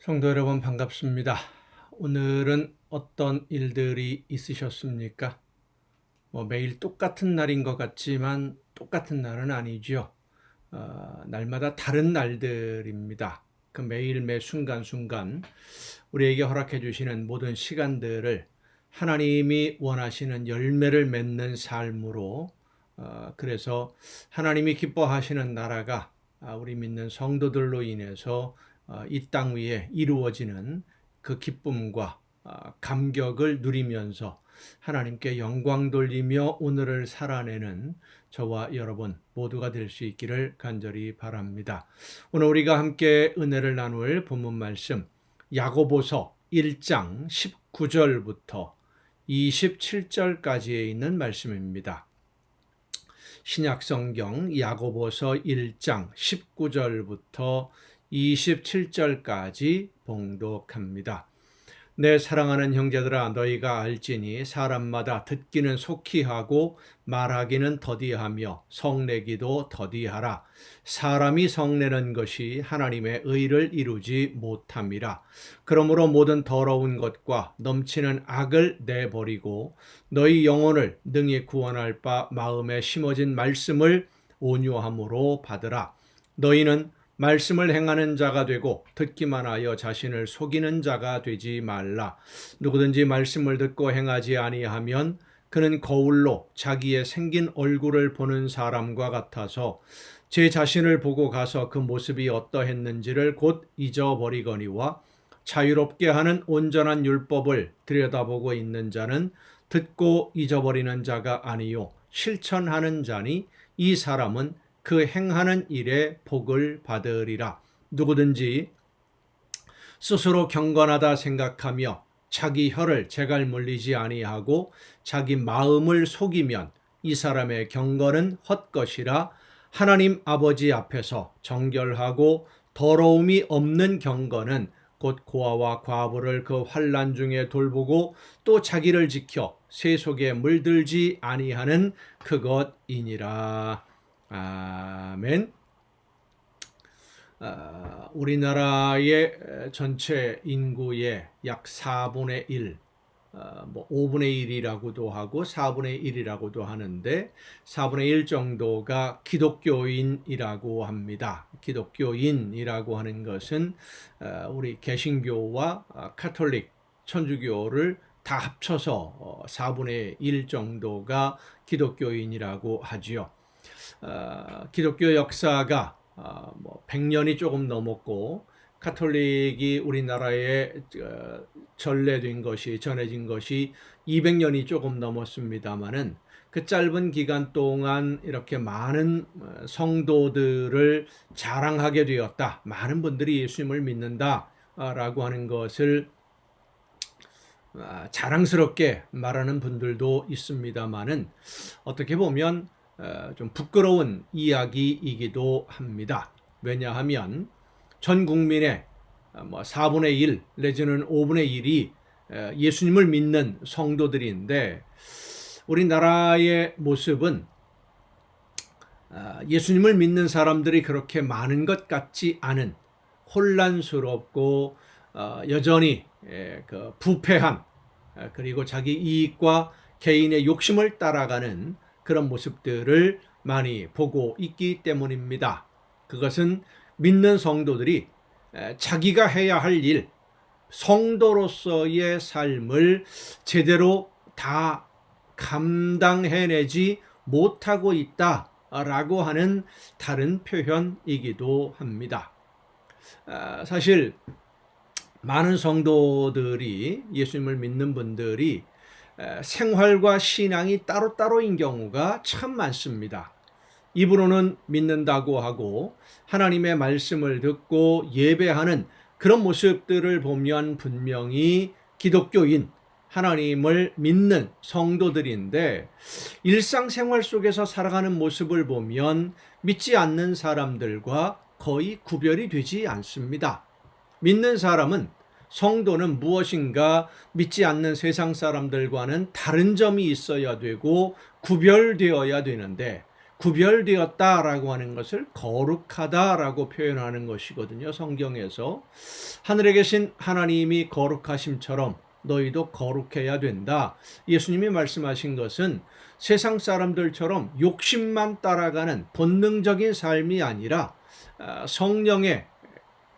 성도 여러분 반갑습니다. 오늘은 어떤 일들이 있으셨습니까? 매일 똑같은 날인 것 같지만 똑같은 날은 아니죠. 날마다 다른 날들입니다. 그 매일 매 순간순간 우리에게 허락해 주시는 모든 시간들을 하나님이 원하시는 열매를 맺는 삶으로 그래서 하나님이 기뻐하시는 나라가 우리 믿는 성도들로 인해서 이 땅 위에 이루어지는 그 기쁨과 감격을 누리면서 하나님께 영광 돌리며 오늘을 살아내는 저와 여러분 모두가 될 수 있기를 간절히 바랍니다. 오늘 우리가 함께 은혜를 나눌 본문 말씀 야고보서 1장 19절부터 27절까지에 있는 말씀입니다. 신약성경 야고보서 1장 19절부터 27절까지 봉독합니다. 내 사랑하는 형제들아, 너희가 알지니 사람마다 듣기는 속히 하고 말하기는 더디하며 성내기도 더디하라. 사람이 성내는 것이 하나님의 의를 이루지 못함이라. 그러므로 모든 더러운 것과 넘치는 악을 내버리고 너희 영혼을 능히 구원할 바 마음에 심어진 말씀을 온유함으로 받으라. 너희는 말씀을 행하는 자가 되고 듣기만 하여 자신을 속이는 자가 되지 말라. 누구든지 말씀을 듣고 행하지 아니하면 그는 거울로 자기의 생긴 얼굴을 보는 사람과 같아서 제 자신을 보고 가서 그 모습이 어떠했는지를 곧 잊어버리거니와 자유롭게 하는 온전한 율법을 들여다보고 있는 자는 듣고 잊어버리는 자가 아니요 실천하는 자니 이 사람은 그 행하는 일에 복을 받으리라. 누구든지 스스로 경건하다 생각하며 자기 혀를 제갈 물리지 아니하고 자기 마음을 속이면 이 사람의 경건은 헛것이라. 하나님 아버지 앞에서 정결하고 더러움이 없는 경건은 곧 고아와 과부를 그 환난 중에 돌보고 또 자기를 지켜 새 속에 물들지 아니하는 그것이니라. 아멘. 우리나라의 전체 인구의 약 4분의 1, 5분의 1이라고도 하고 4분의 1이라고도 하는데 4분의 1 정도가 기독교인이라고 합니다. 기독교인이라고 하는 것은 우리 개신교와 카톨릭, 천주교를 다 합쳐서 4분의 1 정도가 기독교인이라고 하지요. 기독교 역사가 100년이 조금 넘었고 카톨릭이 우리나라에 전해진 것이 200년이 조금 넘었습니다마는 그 짧은 기간 동안 이렇게 많은 성도들을 자랑하게 되었다. 많은 분들이 예수님을 믿는다라고 하는 것을 자랑스럽게 말하는 분들도 있습니다마는 어떻게 보면 좀 부끄러운 이야기이기도 합니다. 왜냐하면 전 국민의 4분의 1 내지는 5분의 1이 예수님을 믿는 성도들인데 우리나라의 모습은 예수님을 믿는 사람들이 그렇게 많은 것 같지 않은 혼란스럽고 여전히 부패한 그리고 자기 이익과 개인의 욕심을 따라가는 그런 모습들을 많이 보고 있기 때문입니다. 그것은 믿는 성도들이 자기가 해야 할 일, 성도로서의 삶을 제대로 다 감당해내지 못하고 있다라고 하는 다른 표현이기도 합니다. 사실 많은 성도들이 예수님을 믿는 분들이 생활과 신앙이 따로따로인 경우가 참 많습니다. 입으로는 믿는다고 하고 하나님의 말씀을 듣고 예배하는 그런 모습들을 보면 분명히 기독교인, 하나님을 믿는 성도들인데 일상생활 속에서 살아가는 모습을 보면 믿지 않는 사람들과 거의 구별이 되지 않습니다. 믿는 사람은 성도는 무엇인가 믿지 않는 세상 사람들과는 다른 점이 있어야 되고 구별되어야 되는데 구별되었다라고 하는 것을 거룩하다라고 표현하는 것이거든요. 성경에서 하늘에 계신 하나님이 거룩하심처럼 너희도 거룩해야 된다. 예수님이 말씀하신 것은 세상 사람들처럼 욕심만 따라가는 본능적인 삶이 아니라 성령의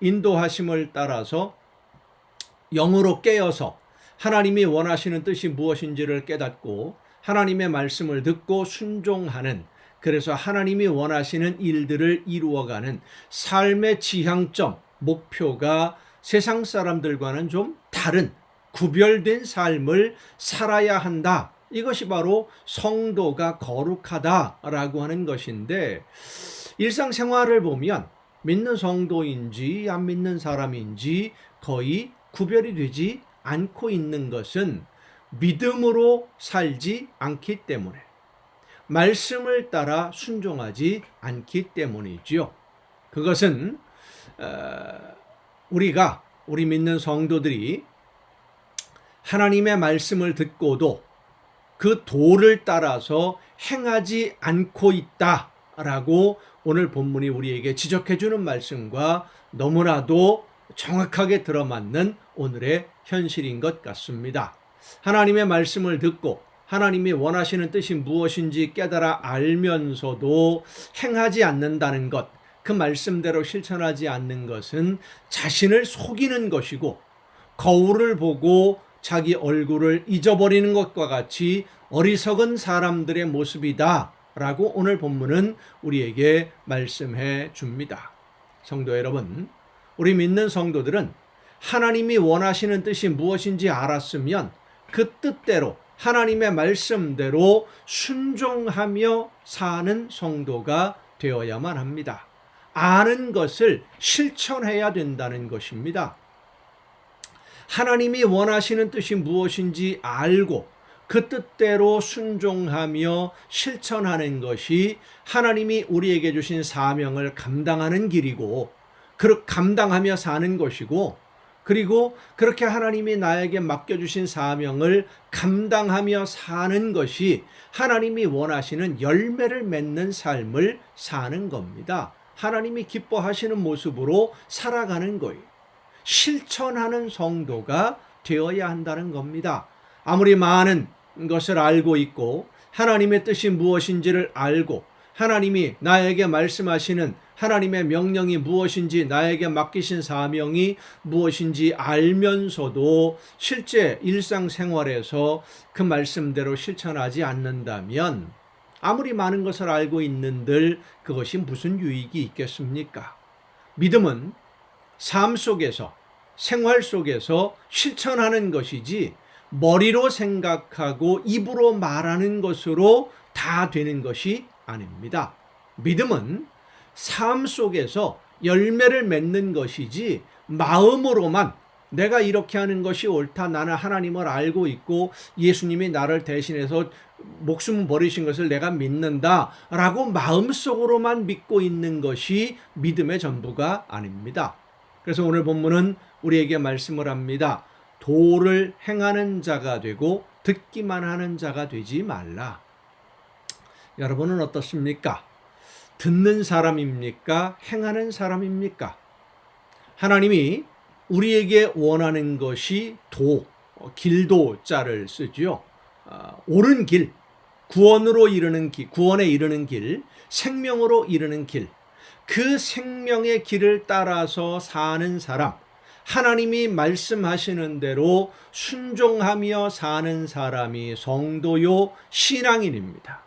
인도하심을 따라서 영으로 깨어서 하나님이 원하시는 뜻이 무엇인지를 깨닫고 하나님의 말씀을 듣고 순종하는, 그래서 하나님이 원하시는 일들을 이루어가는 삶의 지향점, 목표가 세상 사람들과는 좀 다른 구별된 삶을 살아야 한다. 이것이 바로 성도가 거룩하다라고 하는 것인데, 일상생활을 보면 믿는 성도인지 안 믿는 사람인지 거의 구별이 되지 않고 있는 것은 믿음으로 살지 않기 때문에, 말씀을 따라 순종하지 않기 때문이지요. 그것은 우리 믿는 성도들이 하나님의 말씀을 듣고도 그 도를 따라서 행하지 않고 있다라고 오늘 본문이 우리에게 지적해 주는 말씀과 너무나도 정확하게 들어맞는 오늘의 현실인 것 같습니다. 하나님의 말씀을 듣고 하나님이 원하시는 뜻이 무엇인지 깨달아 알면서도 행하지 않는다는 것, 그 말씀대로 실천하지 않는 것은 자신을 속이는 것이고 거울을 보고 자기 얼굴을 잊어버리는 것과 같이 어리석은 사람들의 모습이다 라고 오늘 본문은 우리에게 말씀해 줍니다. 성도 여러분, 우리 믿는 성도들은 하나님이 원하시는 뜻이 무엇인지 알았으면 그 뜻대로 하나님의 말씀대로 순종하며 사는 성도가 되어야만 합니다. 아는 것을 실천해야 된다는 것입니다. 하나님이 원하시는 뜻이 무엇인지 알고 그 뜻대로 순종하며 실천하는 것이 하나님이 우리에게 주신 사명을 감당하는 길이고, 감당하며 사는 것이고, 그리고 그렇게 하나님이 나에게 맡겨주신 사명을 감당하며 사는 것이 하나님이 원하시는 열매를 맺는 삶을 사는 겁니다. 하나님이 기뻐하시는 모습으로 살아가는 거예요. 실천하는 성도가 되어야 한다는 겁니다. 아무리 많은 것을 알고 있고 하나님의 뜻이 무엇인지를 알고 하나님이 나에게 말씀하시는 하나님의 명령이 무엇인지, 나에게 맡기신 사명이 무엇인지 알면서도 실제 일상생활에서 그 말씀대로 실천하지 않는다면 아무리 많은 것을 알고 있는들 그것이 무슨 유익이 있겠습니까? 믿음은 삶 속에서, 생활 속에서 실천하는 것이지 머리로 생각하고 입으로 말하는 것으로 다 되는 것이 아닙니다. 믿음은 삶 속에서 열매를 맺는 것이지 마음으로만 내가 이렇게 하는 것이 옳다, 나는 하나님을 알고 있고 예수님이 나를 대신해서 목숨 버리신 것을 내가 믿는다 라고 마음속으로만 믿고 있는 것이 믿음의 전부가 아닙니다. 그래서 오늘 본문은 우리에게 말씀을 합니다. 도를 행하는 자가 되고 듣기만 하는 자가 되지 말라. 여러분은 어떻습니까? 듣는 사람입니까? 행하는 사람입니까? 하나님이 우리에게 원하는 것이 길도 자를 쓰죠. 옳은 길, 구원으로 이르는 길, 구원에 이르는 길, 생명으로 이르는 길, 그 생명의 길을 따라서 사는 사람, 하나님이 말씀하시는 대로 순종하며 사는 사람이 성도요 신앙인입니다.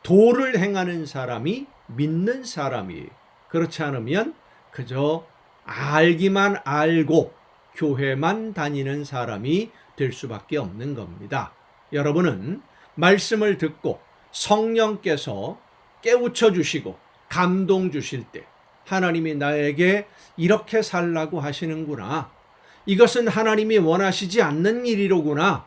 도를 행하는 사람이 믿는 사람이, 그렇지 않으면 그저 알기만 알고 교회만 다니는 사람이 될 수밖에 없는 겁니다. 여러분은 말씀을 듣고 성령께서 깨우쳐 주시고 감동 주실 때 하나님이 나에게 이렇게 살라고 하시는구나, 이것은 하나님이 원하시지 않는 일이로구나,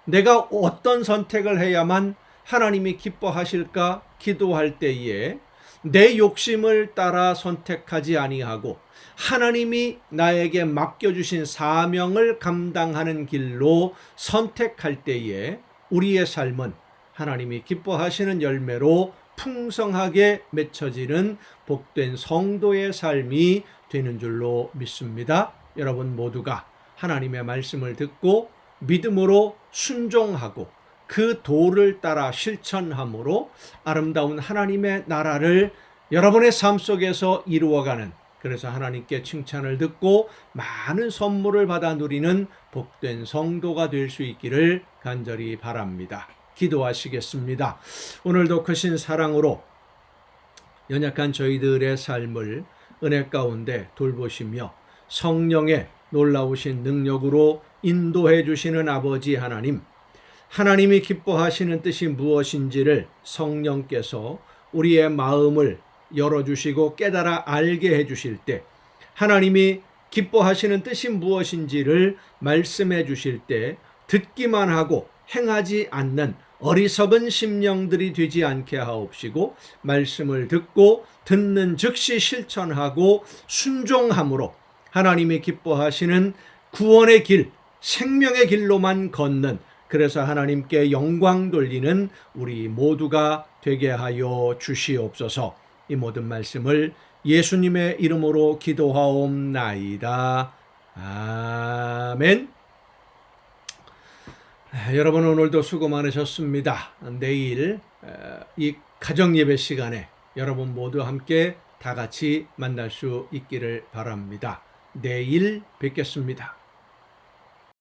내가 어떤 선택을 해야만 하나님이 기뻐하실까 기도할 때에 내 욕심을 따라 선택하지 아니하고 하나님이 나에게 맡겨주신 사명을 감당하는 길로 선택할 때에 우리의 삶은 하나님이 기뻐하시는 열매로 풍성하게 맺혀지는 복된 성도의 삶이 되는 줄로 믿습니다. 여러분 모두가 하나님의 말씀을 듣고 믿음으로 순종하고 그 도를 따라 실천함으로 아름다운 하나님의 나라를 여러분의 삶 속에서 이루어가는, 그래서 하나님께 칭찬을 듣고 많은 선물을 받아 누리는 복된 성도가 될 수 있기를 간절히 바랍니다. 기도하시겠습니다. 오늘도 크신 사랑으로 연약한 저희들의 삶을 은혜 가운데 돌보시며 성령의 놀라우신 능력으로 인도해 주시는 아버지 하나님, 하나님이 기뻐하시는 뜻이 무엇인지를 성령께서 우리의 마음을 열어주시고 깨달아 알게 해주실 때, 하나님이 기뻐하시는 뜻이 무엇인지를 말씀해 주실 때 듣기만 하고 행하지 않는 어리석은 심령들이 되지 않게 하옵시고, 말씀을 듣고 듣는 즉시 실천하고 순종함으로 하나님이 기뻐하시는 구원의 길, 생명의 길로만 걷는, 그래서 하나님께 영광 돌리는 우리 모두가 되게 하여 주시옵소서. 이 모든 말씀을 예수님의 이름으로 기도하옵나이다. 아멘. 여러분 오늘도 수고 많으셨습니다. 내일 이 가정 예배 시간에 여러분 모두 함께 다 같이 만날 수 있기를 바랍니다. 내일 뵙겠습니다.